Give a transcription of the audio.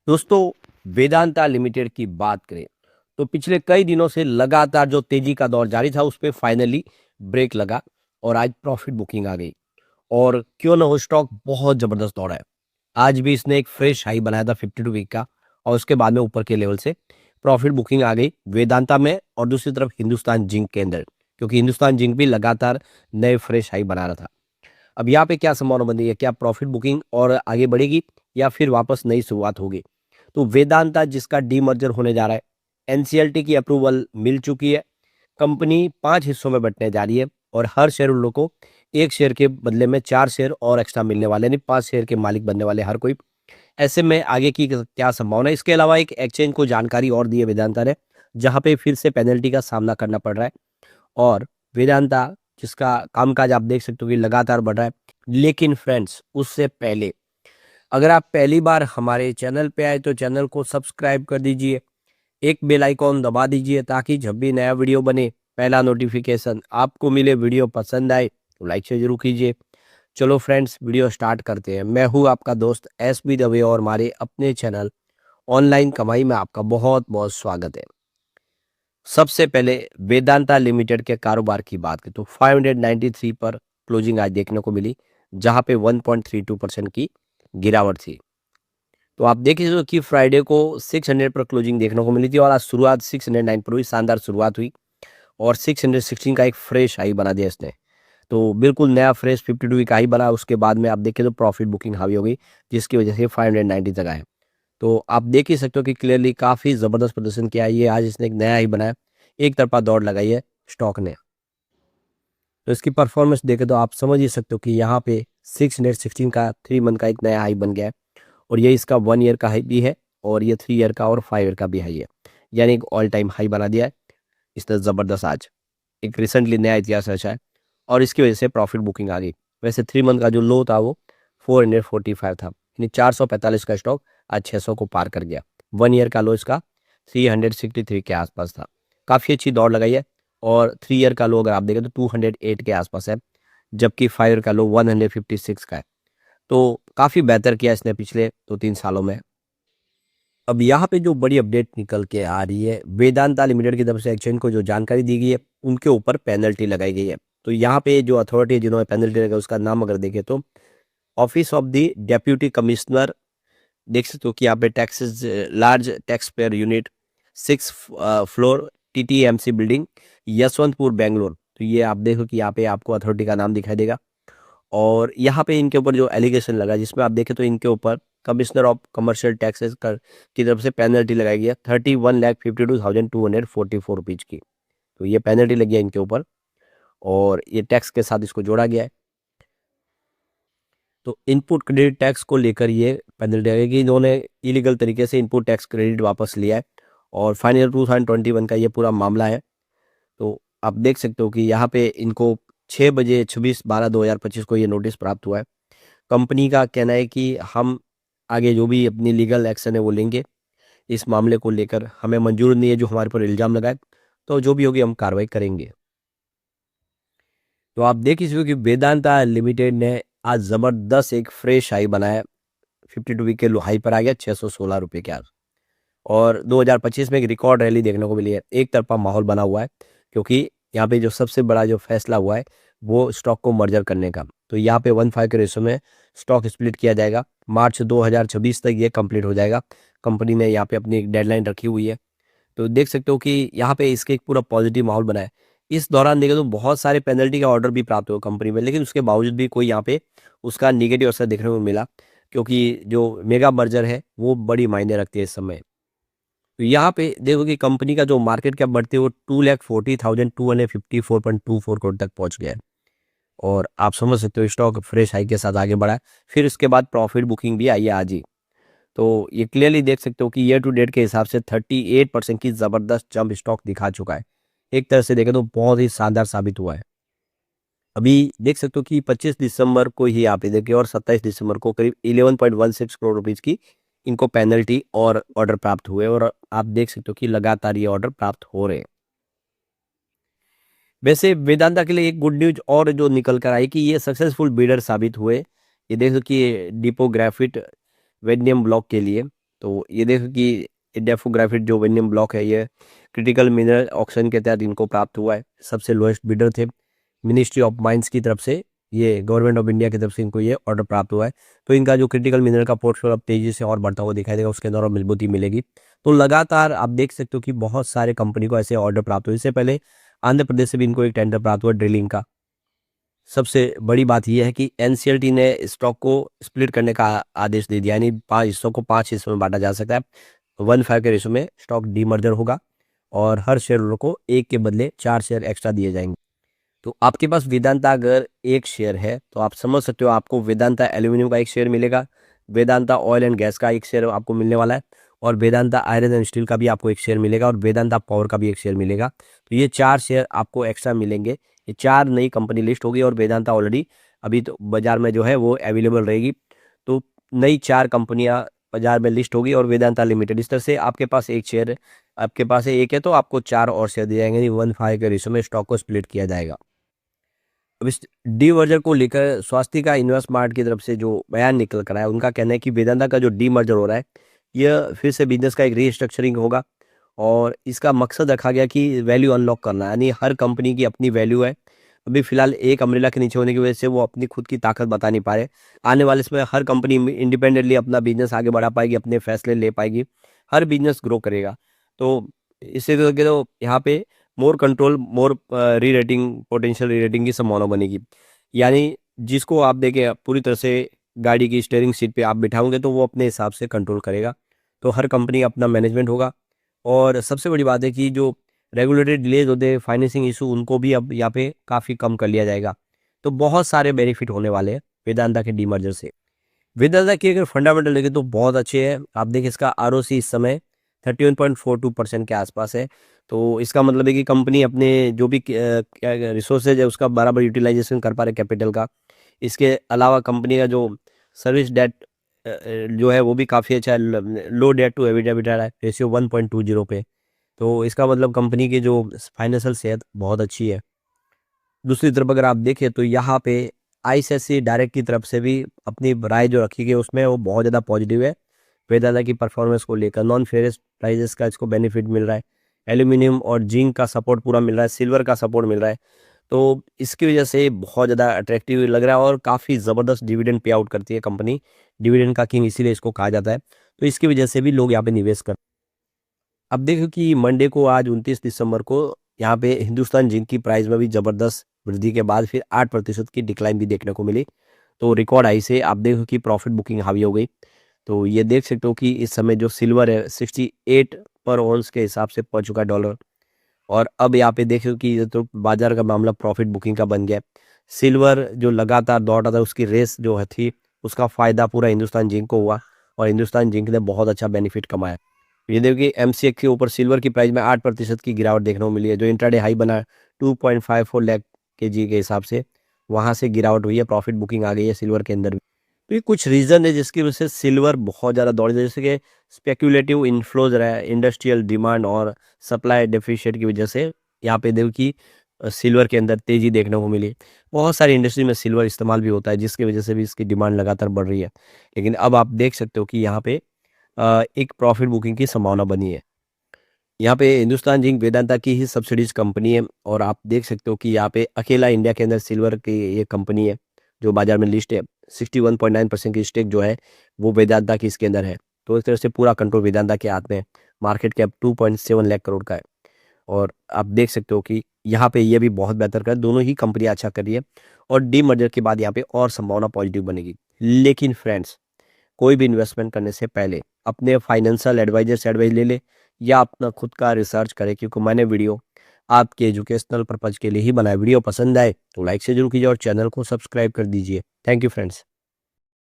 दोस्तों, वेदांता लिमिटेड की बात करें तो पिछले कई दिनों से लगातार जो तेजी का दौर जारी था उस पे फाइनली ब्रेक लगा और आज प्रॉफिट बुकिंग आ गई। और क्यों ना हो, स्टॉक बहुत जबरदस्त दौड़ा है। आज भी इसने एक फ्रेश हाई बनाया था 52 वीक का और उसके बाद में ऊपर के लेवल से प्रॉफिट बुकिंग आ गई वेदांता में और दूसरी तरफ हिंदुस्तान जिंक के अंदर, क्योंकि हिंदुस्तान जिंक भी लगातार नए फ्रेश हाई बना रहा था। अब यहाँ पे क्या संभावना बन रही है, क्या प्रॉफिट बुकिंग और आगे बढ़ेगी या फिर वापस नई शुरुआत होगी? तो वेदांता जिसका डीमर्जर होने जा रहा है, एनसीएलटी की अप्रूवल मिल चुकी है। कंपनी 5 हिस्सों में बँटने जा रही है और हर शेयर होल्डर को 1 शेयर के बदले में 4 शेयर और एक्स्ट्रा मिलने वाले, यानी 5 शेयर के मालिक बनने वाले हर कोई। ऐसे में आगे की क्या संभावना है? इसके अलावा एक एक्सचेंज को जानकारी और दी है वेदांता ने, जहाँ पे फिर से पेनल्टी का सामना करना पड़ रहा है। और वेदांता जिसका कामकाज आप देख सकते हो कि लगातार बढ़ रहा है। लेकिन फ्रेंड्स, उससे पहले अगर आप पहली बार हमारे चैनल पे आए तो चैनल को सब्सक्राइब कर दीजिए, एक बेल आइकॉन दबा दीजिए ताकि जब भी नया वीडियो बने पहला नोटिफिकेशन आपको मिले। वीडियो पसंद आए तो लाइक से जरूर कीजिए। चलो फ्रेंड्स, वीडियो स्टार्ट करते हैं। मैं हूँ आपका दोस्त एसबी दवे और हमारे अपने चैनल ऑनलाइन कमाई में आपका बहुत बहुत स्वागत है। सबसे पहले वेदांता लिमिटेड के कारोबार की बात करें तो 593 पर क्लोजिंग आज देखने को मिली, जहां पे 1.32% की गिरावट थी। तो आप देख लीजिए कि फ्राइडे को 600 पर क्लोजिंग देखने को मिली थी और आज शुरुआत 609 पर हुई। शानदार शुरुआत हुई और 616 का एक फ्रेश हाई बना दिया इसने। तो बिल्कुल नया फ्रेश 52 का हाई बना। उसके बाद में आप देखें तो प्रॉफिट बुकिंग हावी हो गई, जिसकी वजह से 590 तक आए। तो आप देख ही सकते हो कि क्लियरली काफ़ी ज़बरदस्त प्रदर्शन किया है ये। आज इसने एक नया हाई बनाया, एक तरफा दौड़ लगाई है स्टॉक ने। तो इसकी परफॉर्मेंस देखें तो आप समझ ही सकते हो कि यहाँ पे 616 का 3 मंथ का एक नया हाई बन गया है और ये इसका 1 ईयर का हाई भी है और ये 3 ईयर का और 5 ईयर का भी हाई है, यानी एक ऑल टाइम हाई बना दिया है इसने। ज़बरदस्त आज एक रिसेंटली नया इतिहास रचा है और इसकी वजह से प्रॉफिट बुकिंग आ गई। वैसे 3 मंथ का जो लो था वो 445 था, यानी 445 का स्टॉक आज 600 को पार कर गया। 1 ईयर का लो इसका 363 के आसपास था। काफ़ी अच्छी दौड़ लगाई है और 3 ईयर का लो अगर आप देखें तो 208 के आसपास है, जबकि 5 ईयर का लो 156 का है। तो काफ़ी बेहतर किया इसने पिछले 2-3 सालों में। अब यहाँ पे जो बड़ी अपडेट निकल के आ रही है, वेदांता लिमिटेड की तरफ से एक्सचेंज को जो जानकारी दी गई है, उनके ऊपर पेनल्टी लगाई गई है। तो यहाँ पे जो अथॉरिटी है जिन्होंने पेनल्टी लगाई, उसका नाम अगर देखें तो office of the deputy commissioner. देख सकते हो कि यहाँ पे taxes, large tax payer unit, 6 floor TTMC building, Yeshwantpur Bangalore. तो ये आप देखो कि यहाँ पे आपको अथॉरिटी का नाम दिखाई देगा और यहाँ पे इनके ऊपर जो एलिगेशन लगा, जिसमें आप देखें तो इनके ऊपर कमिश्नर ऑफ कमर्शियल टैक्सेस की तरफ से पेनल्टी लगाई गई है 31,52,244 रुपीज की। तो ये पेनल्टी लगी है इनके ऊपर और ये टैक्स के साथ इसको जोड़ा गया है। तो इनपुट क्रेडिट टैक्स को लेकर ये पेनल्टी है कि इन्होंने इलीगल तरीके से इनपुट टैक्स क्रेडिट वापस लिया है और फाइनल 2021 का ये पूरा मामला है। तो आप देख सकते हो कि यहाँ पे इनको 6 बजे 26/12/2025 को ये नोटिस प्राप्त हुआ है। कंपनी का कहना है कि हम आगे जो भी अपनी लीगल एक्शन है वो लेंगे। इस मामले को लेकर हमें मंजूर नहीं है जो हमारे पर इल्ज़ाम लगाए, तो जो भी होगी हम कार्रवाई करेंगे। तो आप देख ही सकते हो कि वेदांता लिमिटेड ने आज ज़बरदस्त एक फ्रेश हाई बनाया। 52 वीक के लो हाई पर आ गया 616 रुपये के आस और 2025 में एक रिकॉर्ड रैली देखने को मिली है। एक तरफा माहौल बना हुआ है क्योंकि यहाँ पे जो सबसे बड़ा जो फैसला हुआ है वो स्टॉक को मर्जर करने का। तो यहाँ पे 1:5 के रेशो में स्टॉक स्प्लिट किया जाएगा। मार्च 2026 तक ये कंप्लीट हो जाएगा। कंपनी ने यहाँ पे अपनी एक डेडलाइन रखी हुई है। तो देख सकते हो कि यहाँ पे इसके एक पूरा पॉजिटिव माहौल बना है। इस दौरान देखें तो बहुत सारे पेनल्टी का ऑर्डर भी प्राप्त हुए कंपनी में, लेकिन उसके बावजूद भी कोई यहाँ पे उसका निगेटिव असर देखने को मिला, क्योंकि जो मेगा मर्जर है वो बड़ी मायने रखती है इस समय। तो यहाँ पे देखो कि कंपनी का जो मार्केट कैप बढ़ते वो 2,40,254.24 करोड़ तक पहुंच गया है और आप समझ सकते हो स्टॉक फ्रेश हाई के साथ आगे बढ़ा है। फिर उसके बाद प्रॉफिट बुकिंग भी आई है आज ही। तो ये क्लियरली देख सकते हो कि ईयर टू डेट के हिसाब से 38% की ज़बरदस्त जंप स्टॉक दिखा चुका है। एक तरह से देखें तो बहुत ही शानदार साबित हुआ है। अभी देख सकते हो कि 25 दिसंबर को ही आप ये देखिए और 27 दिसंबर को करीब 11.16 करोड़ रुपीज़ की इनको पेनल्टी और ऑर्डर प्राप्त हुए और आप देख सकते हो कि लगातार ये ऑर्डर प्राप्त हो रहे हैं। वैसे वेदांता के लिए एक गुड न्यूज और जो निकल कर आई कि ये सक्सेसफुल बिडर साबित हुए। ये देख लो कि डिपो ग्राफिट वेडनियम ब्लॉक के लिए तो ये देखो कि इंडिया ग्राफाइट जो वेनियम ब्लॉक है ये क्रिटिकल मिनरल ऑक्शन के तहत इनको प्राप्त हुआ है। सबसे लोएस्ट बिडर थे मिनिस्ट्री ऑफ माइंस की तरफ से, ये गवर्नमेंट ऑफ इंडिया की तरफ से इनको ये ऑर्डर प्राप्त हुआ है। तो इनका जो क्रिटिकल मिनरल का पोर्टफोलियो अब तेजी से और बढ़ता हुआ दिखाई देगा, उसके अंदर और मजबूती मिलेगी। तो लगातार आप देख सकते हो कि बहुत सारे कंपनी को ऐसे ऑर्डर प्राप्त हुए। इससे पहले आंध्र प्रदेश से भी इनको एक टेंडर प्राप्त हुआ ड्रिलिंग का। सबसे बड़ी बात यह है कि एनसीएलटी ने स्टॉक को स्प्लिट करने का आदेश दे दिया, यानी 5 हिस्सों को 5 हिस्सों में बांटा जा सकता है। 1:5 के रेशो में स्टॉक डीमर्जर होगा और हर शेयर होल्डर को 1 के बदले 4 शेयर एक्स्ट्रा दिए जाएंगे। तो आपके पास वेदांता अगर 1 शेयर है तो आप समझ सकते हो आपको वेदांता एल्यूमिनियम का 1 शेयर मिलेगा, वेदांता ऑयल एंड गैस का 1 शेयर आपको मिलने वाला है, और वेदांता आयरन एंड स्टील का भी आपको 1 शेयर मिलेगा, और वेदांता पावर का भी 1 शेयर मिलेगा। तो ये 4 शेयर आपको एक्स्ट्रा मिलेंगे। ये 4 नई कंपनी लिस्ट होगी और वेदांता ऑलरेडी अभी तो बाजार में जो है वो अवेलेबल रहेगी। तो नई 4 कंपनियां बाजार में लिस्ट होगी और वेदांता लिमिटेड, इस तरह से आपके पास 1 शेयर, आपके पास 1 है तो आपको 4 और शेयर दिए जाएंगे। 1:5 के रेशो में स्टॉक को स्प्लिट किया जाएगा। अब इस डीमर्जर को लेकर स्वास्तिका इन्वेस्टमार्ट की तरफ से जो बयान निकल कर आया है, उनका कहना है कि वेदांता का जो डीमर्जर हो रहा है यह फिर से बिजनेस का एक रीस्ट्रक्चरिंग होगा, और इसका मकसद रखा गया कि वैल्यू अनलॉक करना, यानी हर कंपनी की अपनी वैल्यू है। अभी फिलहाल एक अम्ब्रेला के नीचे होने की वजह से वो अपनी खुद की ताकत बता नहीं पा रहे। आने वाले समय हर कंपनी इंडिपेंडेंटली अपना बिजनेस आगे बढ़ा पाएगी, अपने फैसले ले पाएगी, हर बिजनेस ग्रो करेगा। तो इससे तो यहाँ पे मोर कंट्रोल, मोर री रेटिंग, पोटेंशियल री रेटिंग की संभावना बनेगी। यानी जिसको आप देखें पूरी तरह से गाड़ी की स्टीयरिंग सीट पे आप बिठाओगे तो वो अपने हिसाब से कंट्रोल करेगा। तो हर कंपनी अपना मैनेजमेंट होगा। और सबसे बड़ी बात है कि जो रेगुलेटरी डिलेज होते हैं, फाइनेंसिंग इशू, उनको भी अब यहाँ पे काफ़ी कम कर लिया जाएगा। तो बहुत सारे बेनिफिट होने वाले हैं वेदांता के डीमर्जर से। वेदांता की अगर फंडामेंटल देखें तो बहुत अच्छे हैं। आप देखिए इसका आरओसी इस समय 31.42% के आसपास है। तो इसका मतलब है कि कंपनी अपने जो भी क्या रिसोर्सेज है उसका बराबर यूटिलाइजेशन कर पा रहे कैपिटल का। इसके अलावा कंपनी का जो सर्विस डेट जो है वो भी काफ़ी अच्छा है। लो डेट टू एबिटा है, रेशियो 1.20 पे। तो इसका मतलब कंपनी की जो फाइनेंशियल सेहत बहुत अच्छी है। दूसरी तरफ अगर आप देखें तो यहाँ पे आईसीआईसीआई डायरेक्ट की तरफ से भी अपनी राय जो रखी गई उसमें वो बहुत ज़्यादा पॉजिटिव है वेदांता की परफॉर्मेंस को लेकर। नॉन फेरस प्राइजेस का इसको बेनिफिट मिल रहा है, एल्यूमिनियम और जिंक का सपोर्ट पूरा मिल रहा है, सिल्वर का सपोर्ट मिल रहा है। तो इसकी वजह से बहुत ज़्यादा अट्रैक्टिव लग रहा है और काफ़ी ज़बरदस्त डिविडेंड पे आउट करती है कंपनी। डिविडेंड का किंग इसीलिए इसको कहा जाता है। तो इसकी वजह से भी लोग यहाँ पे निवेश कर। अब देखो कि मंडे को आज 29 दिसंबर को यहाँ पे हिंदुस्तान जिंक की प्राइस में भी ज़बरदस्त वृद्धि के बाद फिर 8% की डिक्लाइन भी देखने को मिली। तो रिकॉर्ड हाई से आप देखो कि प्रॉफिट बुकिंग हावी हो गई। तो ये देख सकते हो कि इस समय जो सिल्वर है 68 पर ऑन्स के हिसाब से पहुंच चुका है डॉलर। और अब यहाँ पे देखो कि ये तो बाजार का मामला प्रॉफिट बुकिंग का बन गया है। सिल्वर जो लगातार दौड़ रहा था उसकी रेस जो है थी उसका फायदा पूरा हिंदुस्तान जिंक को हुआ, और हिंदुस्तान जिंक ने बहुत अच्छा बेनिफिट कमाया। ये देखिए एमसीएक्स के ऊपर सिल्वर की प्राइस में 8% की गिरावट देखने को मिली है। जो इंट्राडे हाई बना 2.54 लाख केजी के हिसाब से, वहां से गिरावट हुई है, प्रॉफिट बुकिंग आ गई है सिल्वर के अंदर भी। तो ये कुछ रीज़न है जिसकी वजह से सिल्वर बहुत ज़्यादा दौड़ रही है, जैसे कि स्पेक्यूलेटिव इन्फ्लोज रहा है, इंडस्ट्रियल डिमांड और सप्लाई डेफिशिएट की वजह से यहाँ पे देखो कि सिल्वर के अंदर तेज़ी देखने को मिली। बहुत सारी इंडस्ट्री में सिल्वर इस्तेमाल भी होता है जिसकी वजह से भी इसकी डिमांड लगातार बढ़ रही है। लेकिन अब आप देख सकते हो कि यहाँ पे एक प्रॉफिट बुकिंग की संभावना बनी है। यहाँ पे हिंदुस्तान जिंक वेदांता की ही सब्सिडीज कंपनी है, और आप देख सकते हो कि यहाँ पे अकेला इंडिया के अंदर सिल्वर की ये कंपनी है जो बाजार में लिस्ट है। 61.9% की स्टेक जो है वो वेदांता की इसके अंदर है। तो इस तरह से पूरा कंट्रोल वेदांता के हाथ में है। मार्केट कैप 2.7 लाख करोड़ का है। और आप देख सकते हो कि यहाँ पे ये भी बहुत बेहतर कर, दोनों ही कंपनियां अच्छा कर रही है, और डी मर्जर के बाद यहाँ पे और संभावना पॉजिटिव बनेगी। लेकिन फ्रेंड्स, कोई भी इन्वेस्टमेंट करने से पहले अपने फाइनेंशियल एडवाइजर से एडवाइस ले ले, या अपना खुद का रिसर्च करें, क्योंकि मैंने वीडियो आपके एजुकेशनल पर्पज के लिए ही बनाया। वीडियो पसंद आए तो लाइक से जरूर कीजिए और चैनल को सब्सक्राइब कर दीजिए। Thank you friends.